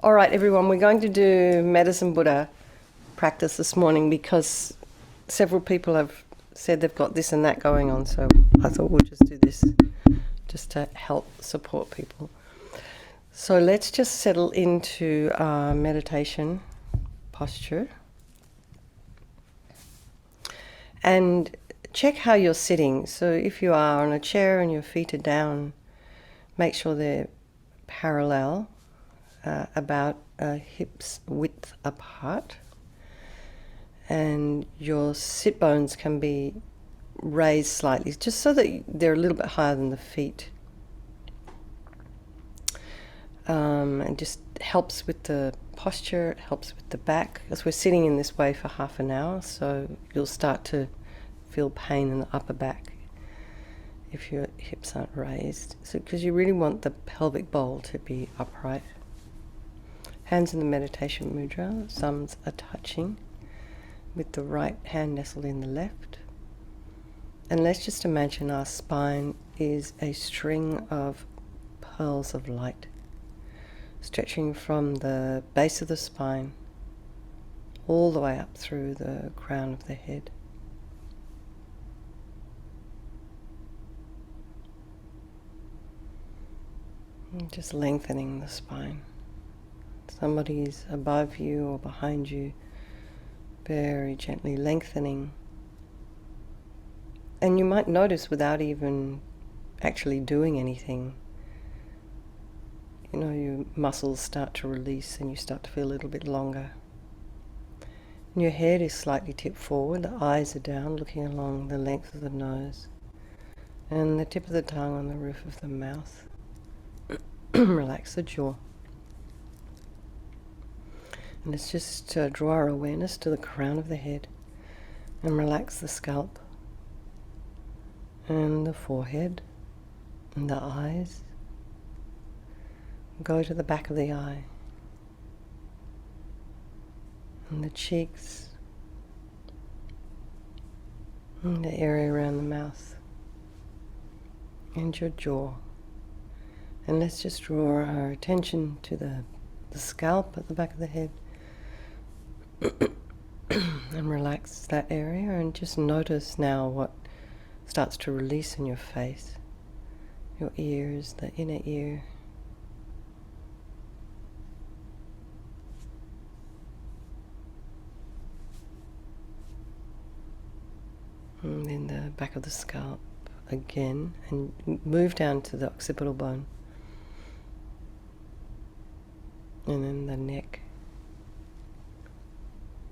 All right, everyone, we're going to do Medicine Buddha practice this morning because several people have said they've got this and that going on, so I thought we'll just do this just to help support people. So let's just settle into our meditation posture and check how you're sitting. So if you are on a chair and your feet are down, make sure they're parallel, about hips width apart, and your sit bones can be raised slightly just so that they're a little bit higher than the feet, and just helps with the posture, it helps with the back, as we're sitting in this way for half an hour, so you'll start to feel pain in the upper back if your hips aren't raised, so because you really want the pelvic bowl to be upright. Hands in the meditation mudra, thumbs are touching with the right hand nestled in the left. And let's just imagine our spine is a string of pearls of light, stretching from the base of the spine all the way up through the crown of the head. And just lengthening the spine. Somebody's above you or behind you, very gently lengthening. And you might notice without even actually doing anything, your muscles start to release and you start to feel a little bit longer. And your head is slightly tipped forward, the eyes are down, looking along the length of the nose, and the tip of the tongue on the roof of the mouth. Relax the jaw. And let's just draw our awareness to the crown of the head and relax the scalp and the forehead and the eyes. Go to the back of the eye and the cheeks and the area around the mouth and your jaw. And let's just draw our attention to the scalp at the back of the head. And relax that area and just notice now what starts to release in your face, your ears, the inner ear. And then the back of the scalp again, and move down to the occipital bone. And then the neck.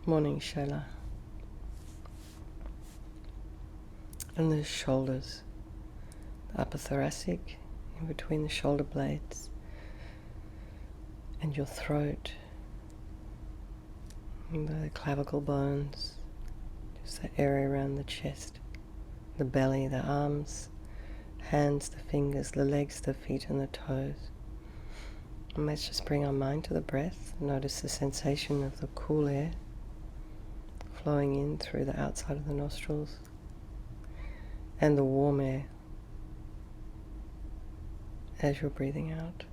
Morning, Shayla. And the shoulders, the upper thoracic, in between the shoulder blades, and your throat, and the clavicle bones, just that area around the chest, the belly, the arms, hands, the fingers, the legs, the feet, and the toes. And let's just bring our mind to the breath. Notice the sensation of the cool air flowing in through the outside of the nostrils and the warm air as you're breathing out.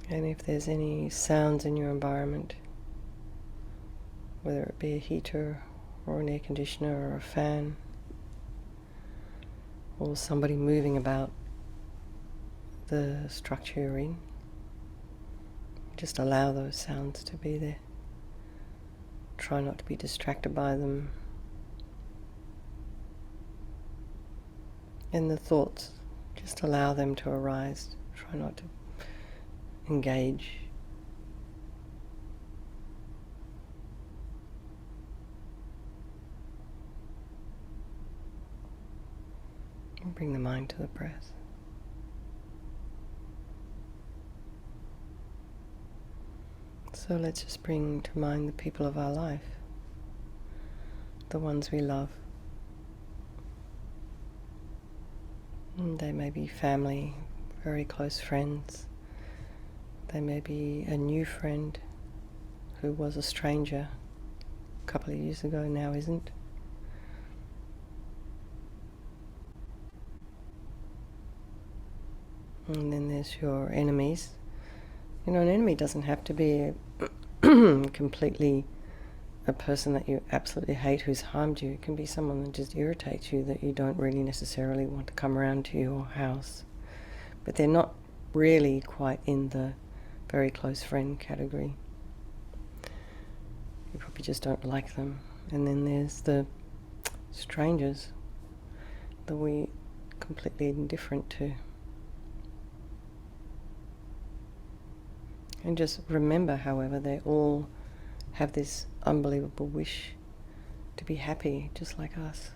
And if there's any sounds in your environment, whether it be a heater or an air conditioner or a fan or somebody moving about the structure you're in, just allow those sounds to be there. Try not to be distracted by them. And the thoughts, just allow them to arise. Try not to engage. And bring the mind to the breath. So let's just bring to mind the people of our life, the ones we love. And they may be family, very close friends. They may be a new friend who was a stranger a couple of years ago, now isn't. And then there's your enemies. You know, an enemy doesn't have to be completely a person that you absolutely hate who's harmed you. It can be someone that just irritates you, that you don't really necessarily want to come around to your house. But they're not really quite in the very close friend category. You probably just don't like them. And then there's the strangers that we're completely indifferent to. And just remember, however, they all have this unbelievable wish to be happy, just like us.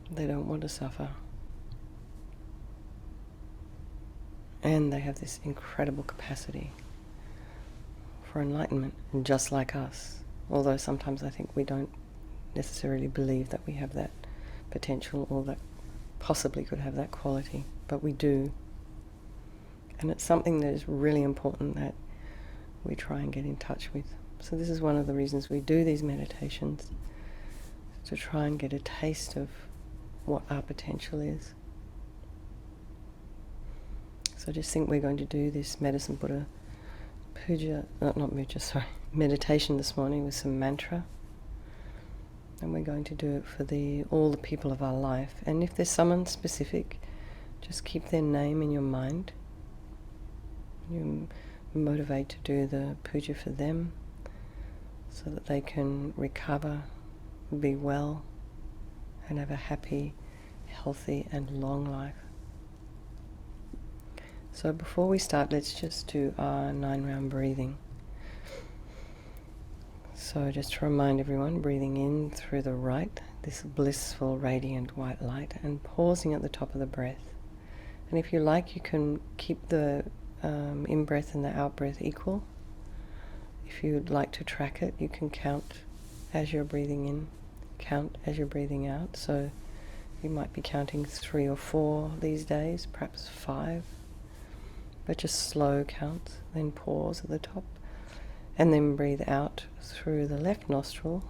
They don't want to suffer. And they have this incredible capacity for enlightenment, just like us. Although sometimes I think we don't necessarily believe that we have that potential or that possibly could have that quality, but we do. And it's something that is really important that we try and get in touch with. So this is one of the reasons we do these meditations, to try and get a taste of what our potential is. So just think we're going to do this Medicine Buddha meditation this morning with some mantra. And we're going to do it for all the people of our life. And if there's someone specific, just keep their name in your mind. You motivate to do the puja for them so that they can recover, be well, and have a happy, healthy, and long life. So before we start, let's just do our 9-round breathing. So just to remind everyone, breathing in through the right, this blissful, radiant white light, and pausing at the top of the breath. And if you like, you can keep the in-breath and the out-breath equal. If you'd like to track it, you can count as you're breathing in, count as you're breathing out. So you might be counting 3 or 4 these days, perhaps 5. But just slow counts, then pause at the top, and then breathe out through the left nostril,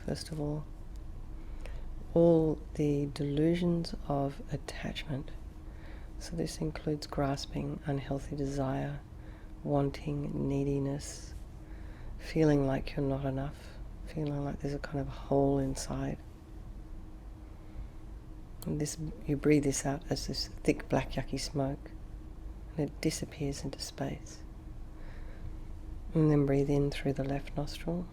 first of all the delusions of attachment. So this includes grasping, unhealthy desire, wanting, neediness, feeling like you're not enough, feeling like there's a kind of hole inside. And you breathe this out as this thick black yucky smoke, and it disappears into space. And then breathe in through the left nostril.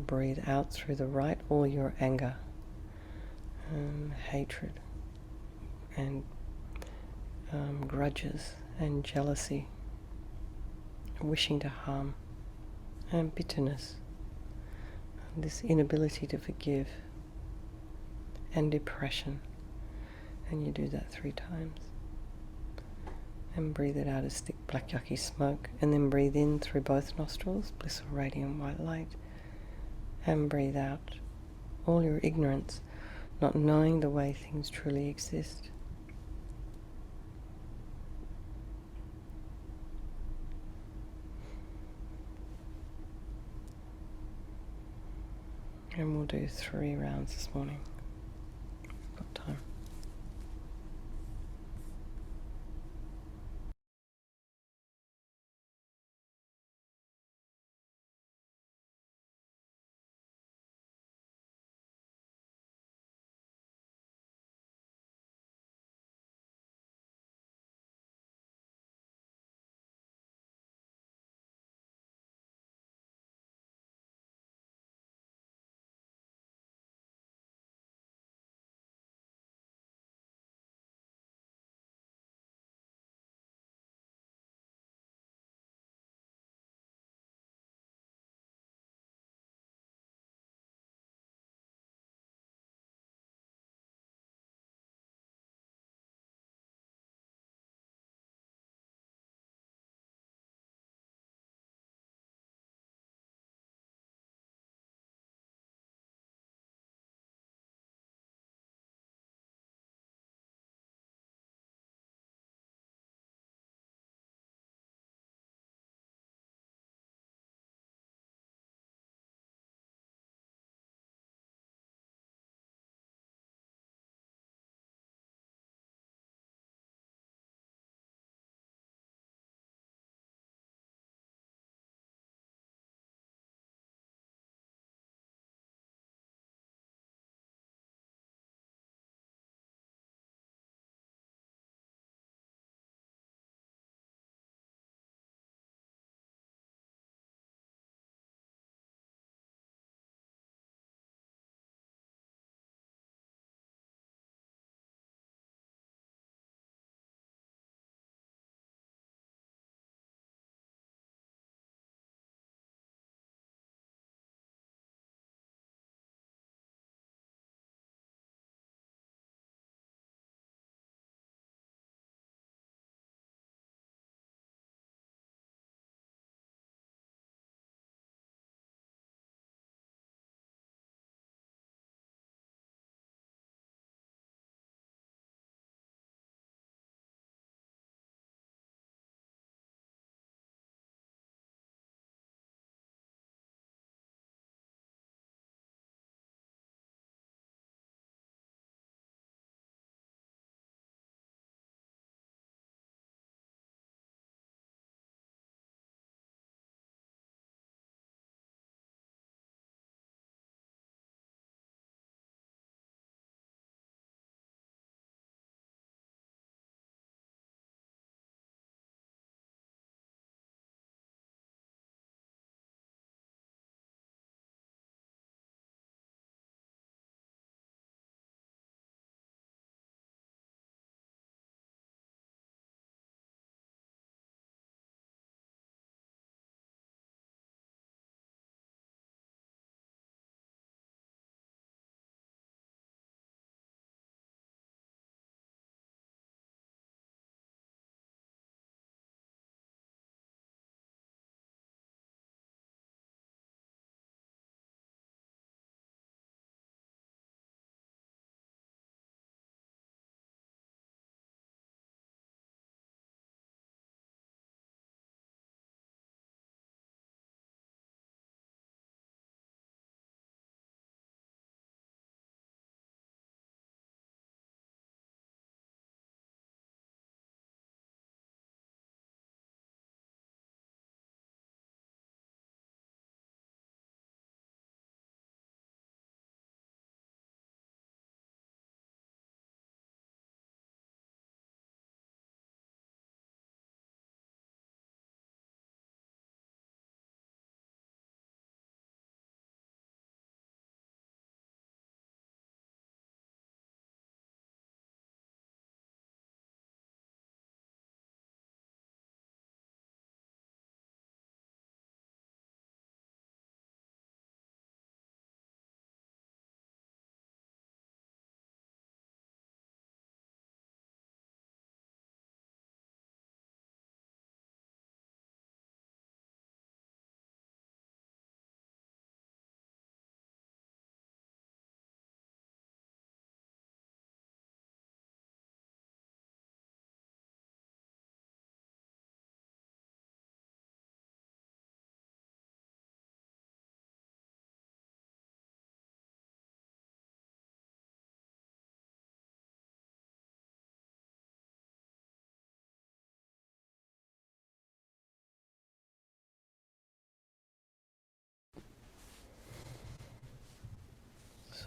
Breathe out through the right, all your anger, hatred, and grudges and jealousy, wishing to harm, and bitterness, and this inability to forgive, and depression. And you do that 3 times. And breathe it out as thick black yucky smoke, and then breathe in through both nostrils, blissful radiant white light, and breathe out all your ignorance, not knowing the way things truly exist. And we'll do 3 rounds this morning. Got time.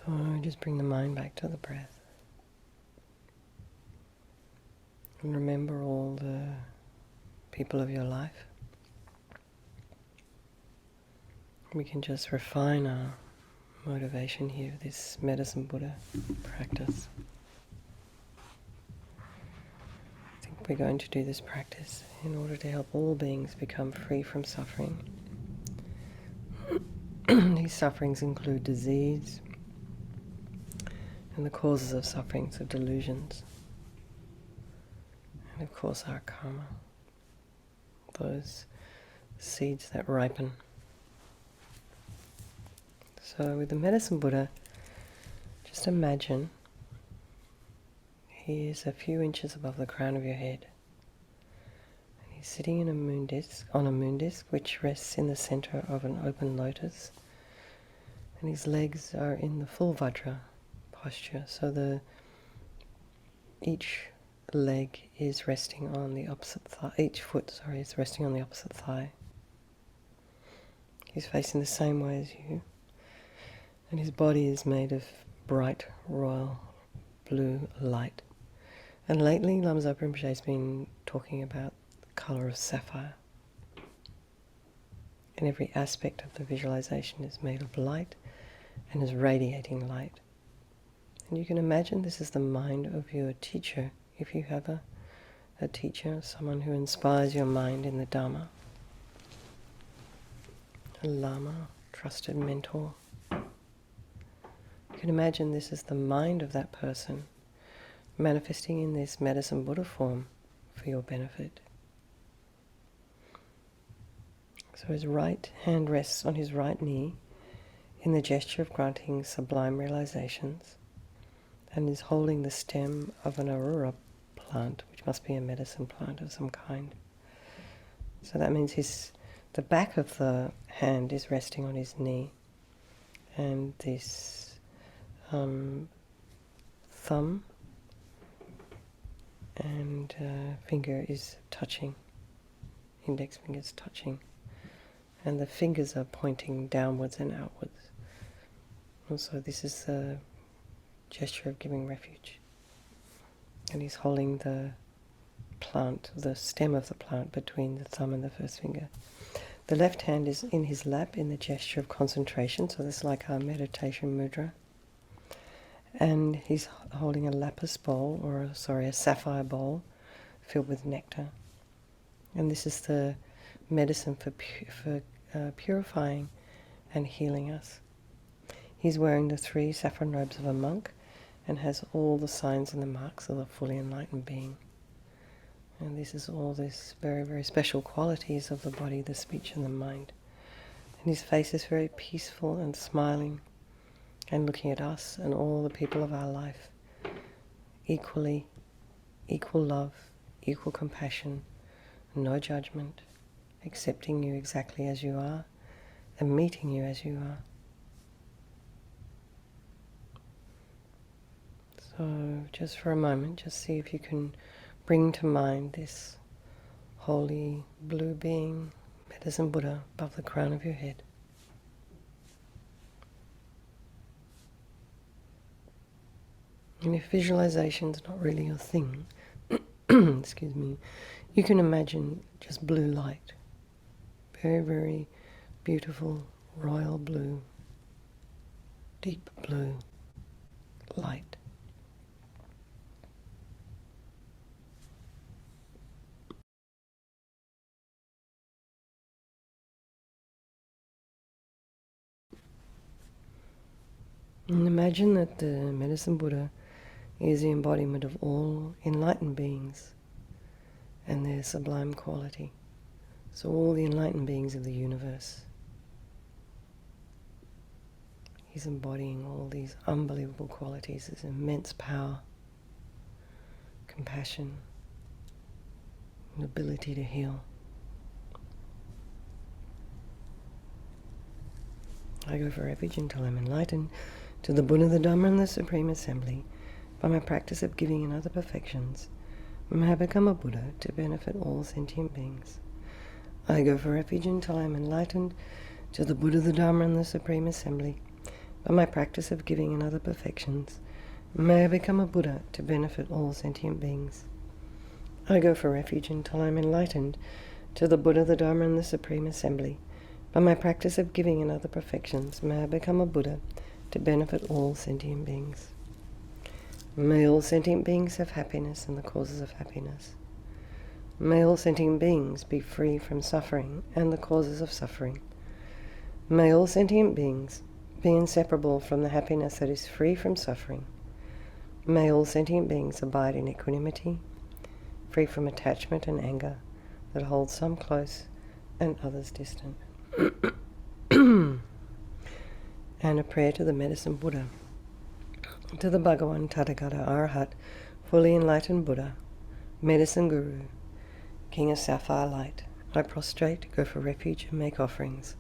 So just bring the mind back to the breath. And remember all the people of your life. We can just refine our motivation here, this Medicine Buddha practice. I think we're going to do this practice in order to help all beings become free from suffering. These sufferings include disease and the causes of suffering, so delusions. And of course our karma, those seeds that ripen. So with the Medicine Buddha, just imagine he is a few inches above the crown of your head. And he's sitting in on a moon disc which rests in the center of an open lotus. And his legs are in the full Vajra posture. So each leg is resting on the opposite thigh. Each foot, is resting on the opposite thigh. He's facing the same way as you. And his body is made of bright royal blue light. And lately Lama Zopa Rinpoche has been talking about the colour of sapphire. And every aspect of the visualization is made of light and is radiating light. And you can imagine this is the mind of your teacher, if you have a teacher, someone who inspires your mind in the Dharma. A Lama, trusted mentor. You can imagine this is the mind of that person manifesting in this Medicine Buddha form for your benefit. So his right hand rests on his right knee in the gesture of granting sublime realizations, and is holding the stem of an aurora plant, which must be a medicine plant of some kind. So that means the back of the hand is resting on his knee, and this thumb and finger is touching, index finger is touching, and the fingers are pointing downwards and outwards. Also, this is the gesture of giving refuge. And he's holding the plant, the stem of the plant between the thumb and the first finger. The left hand is in his lap in the gesture of concentration, so this is like our meditation mudra. And he's holding a lapis bowl, a sapphire bowl filled with nectar. And this is the medicine for purifying and healing us. He's wearing the 3 saffron robes of a monk and has all the signs and the marks of a fully enlightened being. And this is all these very, very special qualities of the body, the speech and the mind. And his face is very peaceful and smiling and looking at us and all the people of our life equally, equal love, equal compassion, no judgment, accepting you exactly as you are and meeting you as you are. So just for a moment, just see if you can bring to mind this holy blue being, Medicine Buddha, above the crown of your head. And if visualization's not really your thing, excuse me, you can imagine just blue light. Very, very beautiful, royal blue, deep blue light. And imagine that the Medicine Buddha is the embodiment of all enlightened beings and their sublime quality. So all the enlightened beings of the universe. He's embodying all these unbelievable qualities, his immense power, compassion, and ability to heal. I go for refuge until I'm enlightened to the Buddha, the Dhamma, and the Supreme Assembly by my practice of giving and other perfections. May I become a Buddha to benefit all sentient beings. I go for refuge until I am enlightened to the Buddha, the Dhamma, and the Supreme Assembly By my practice of giving and other perfections, may I become a Buddha to benefit all sentient beings. I go for refuge until I am enlightened to the Buddha, the Dharma, and the Supreme Assembly. By my practice of giving and other perfections, may I become a Buddha to benefit all sentient beings. May all sentient beings have happiness and the causes of happiness. May all sentient beings be free from suffering and the causes of suffering. May all sentient beings be inseparable from the happiness that is free from suffering. May all sentient beings abide in equanimity, free from attachment and anger that holds some close and others distant. And a prayer to the Medicine Buddha. To the Bhagavan Tathagata Arahat, fully enlightened Buddha, Medicine Guru, King of Sapphire Light, I prostrate, go for refuge, and make offerings.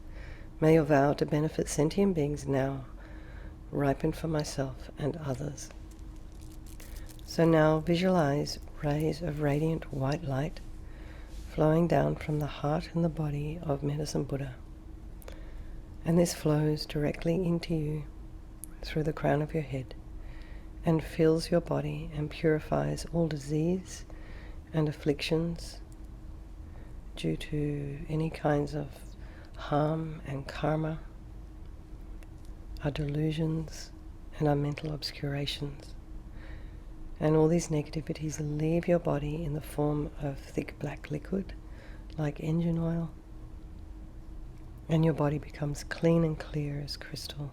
May your vow to benefit sentient beings now ripen for myself and others. So now visualize rays of radiant white light flowing down from the heart and the body of Medicine Buddha. And this flows directly into you through the crown of your head and fills your body and purifies all disease and afflictions due to any kinds of harm and karma, our delusions and our mental obscurations. And all these negativities leave your body in the form of thick black liquid, like engine oil, and your body becomes clean and clear as crystal.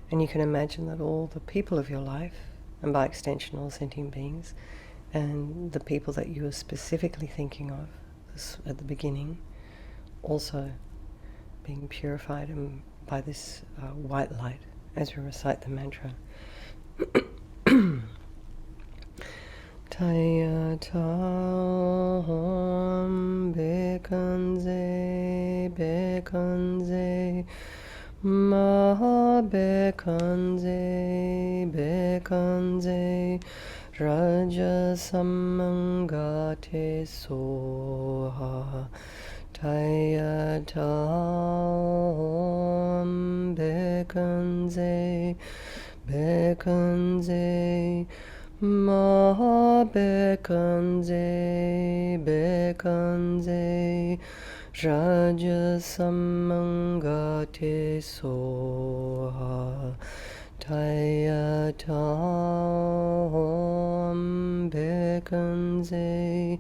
And you can imagine that all the people of your life, and by extension all sentient beings, and the people that you were specifically thinking of at the beginning, also being purified by this white light as we recite the mantra. Taya Tam Bekanze Bekanze Ma Bekanze Bekanze Raja Samangate Soha Taya Tam Bekanze Bekanze Ma Bekanze Bekanze Raja Samangate Soha Taya Tam Bekanze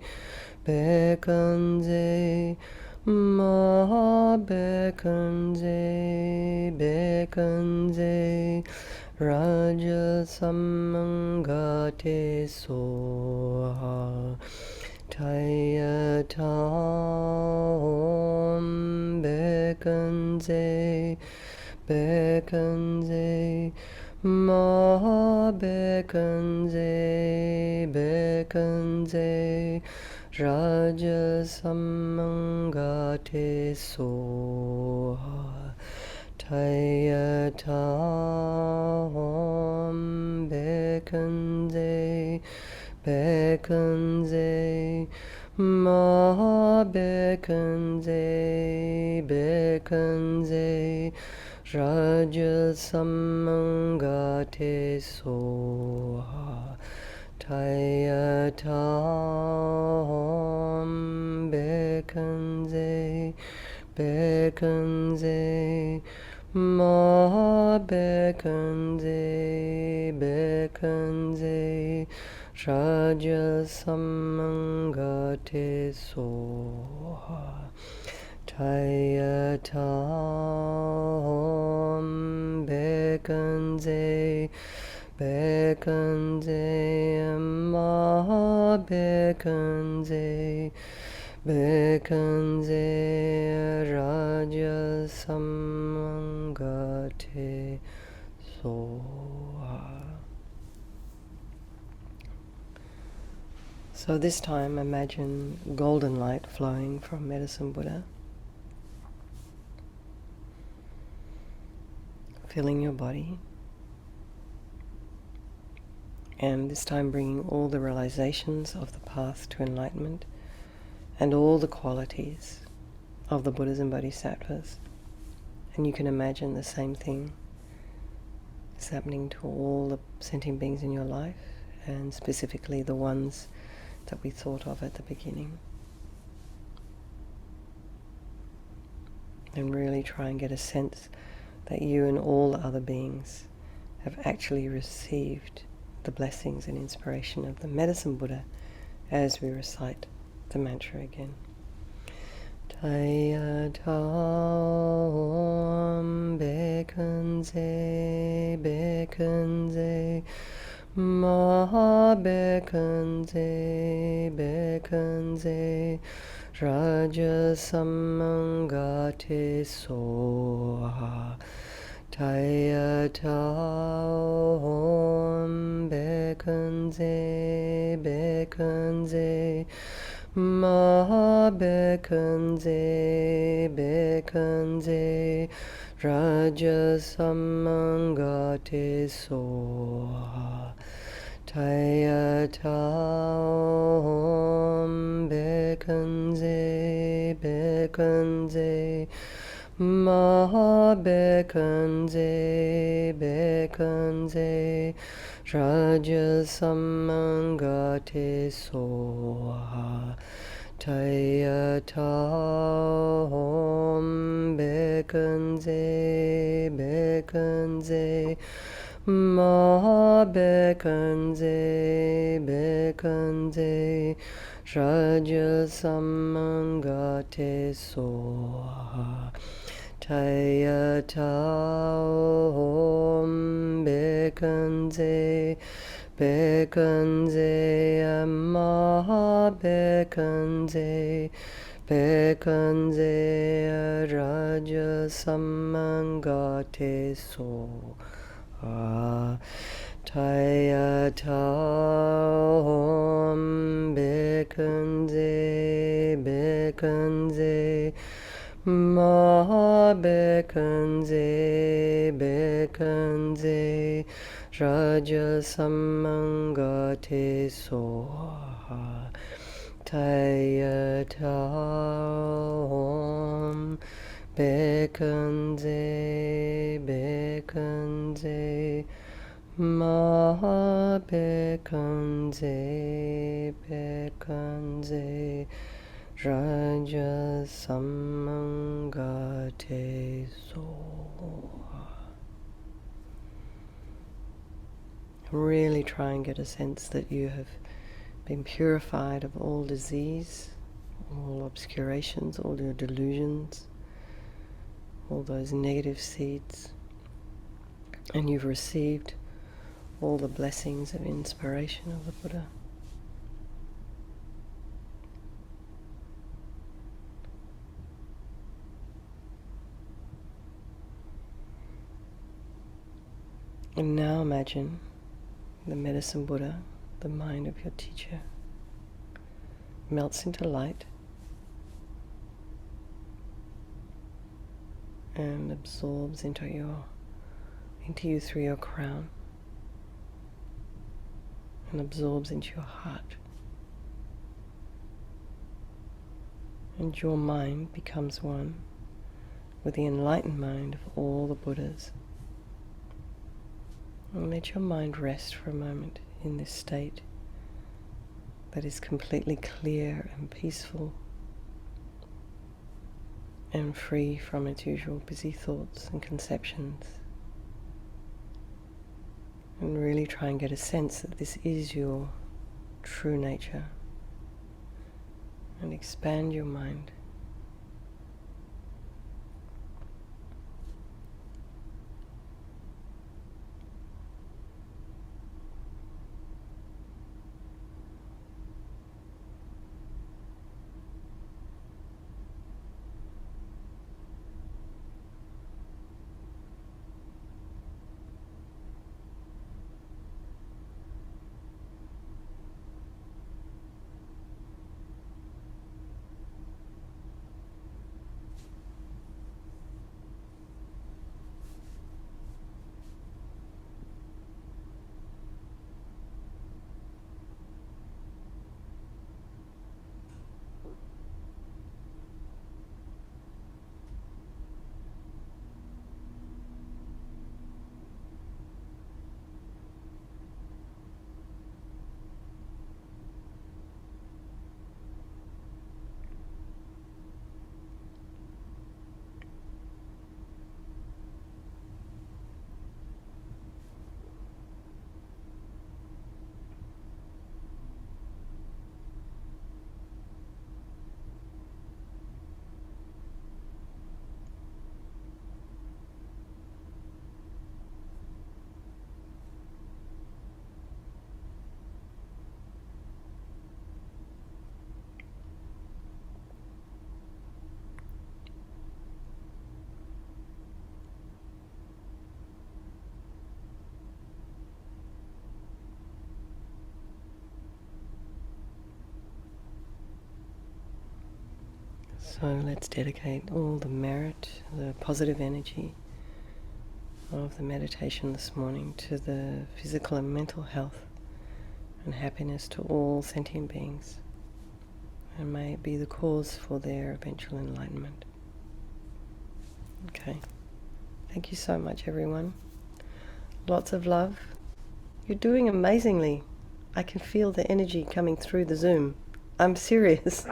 Bekanze Ma Bekanze Bekanze Raja Samangate Soha Taya Tam Bekanze Bekanze Ma Bekanze Bekanze Raja Samangate Soha Taya Tam Bekanze Bekanze Ma Bekanze Bekanze Raja Samangate Soha Taya Tam Bekanze Bekanze Ma Bekanze Bekanze Raja Samangate Soha Taya Tam Bekanze Bekanze Ma Bekanze Bekanze Raja Samangate Soha. So this time imagine golden light flowing from Medicine Buddha, filling your body, and this time bringing all the realizations of the path to enlightenment and all the qualities of the Buddhas and Bodhisattvas. And you can imagine the same thing is happening to all the sentient beings in your life, and specifically the ones that we thought of at the beginning. And really try and get a sense that you and all the other beings have actually received the blessings and inspiration of the Medicine Buddha as we recite the mantra again. Taya Tam Bekanze Bekanze Ma Bekanze Bekanze Raja Samangate Soha Taya Tam Bekanze Bekanze Ma Bekanze Bekanze Raja Samangate Soha Taya Tam Bekanze Bekanze Ma Bekanze Bekanze Raja Samangate Soha Taya Tam Bekanze Bekanze Ma Bekanze Bekanze Raja Samangate Soha Taya Tam Bekanze Bekanze Ma Bekanze Bekanze Raja Samangate Soha Taya Tam Bekanze Bekanze Ma Bekanze Bekanze Raja Samangate Soha Taya Tam Bekanze Bekanze Ma Bekanze Bekanze Raja Samangate Soha. Really try and get a sense that you have been purified of all disease, all obscurations, all your delusions, all those negative seeds, and you've received all the blessings of inspiration of the Buddha. And now imagine the Medicine Buddha, the mind of your teacher, melts into light and absorbs into you through your crown and absorbs into your heart. And your mind becomes one with the enlightened mind of all the Buddhas. And let your mind rest for a moment in this state that is completely clear and peaceful and free from its usual busy thoughts and conceptions. And really try and get a sense that this is your true nature. And expand your mind. So let's dedicate all the merit, the positive energy of the meditation this morning to the physical and mental health and happiness to all sentient beings. And may it be the cause for their eventual enlightenment. Okay. Thank you so much, everyone. Lots of love. You're doing amazingly. I can feel the energy coming through the Zoom. I'm serious.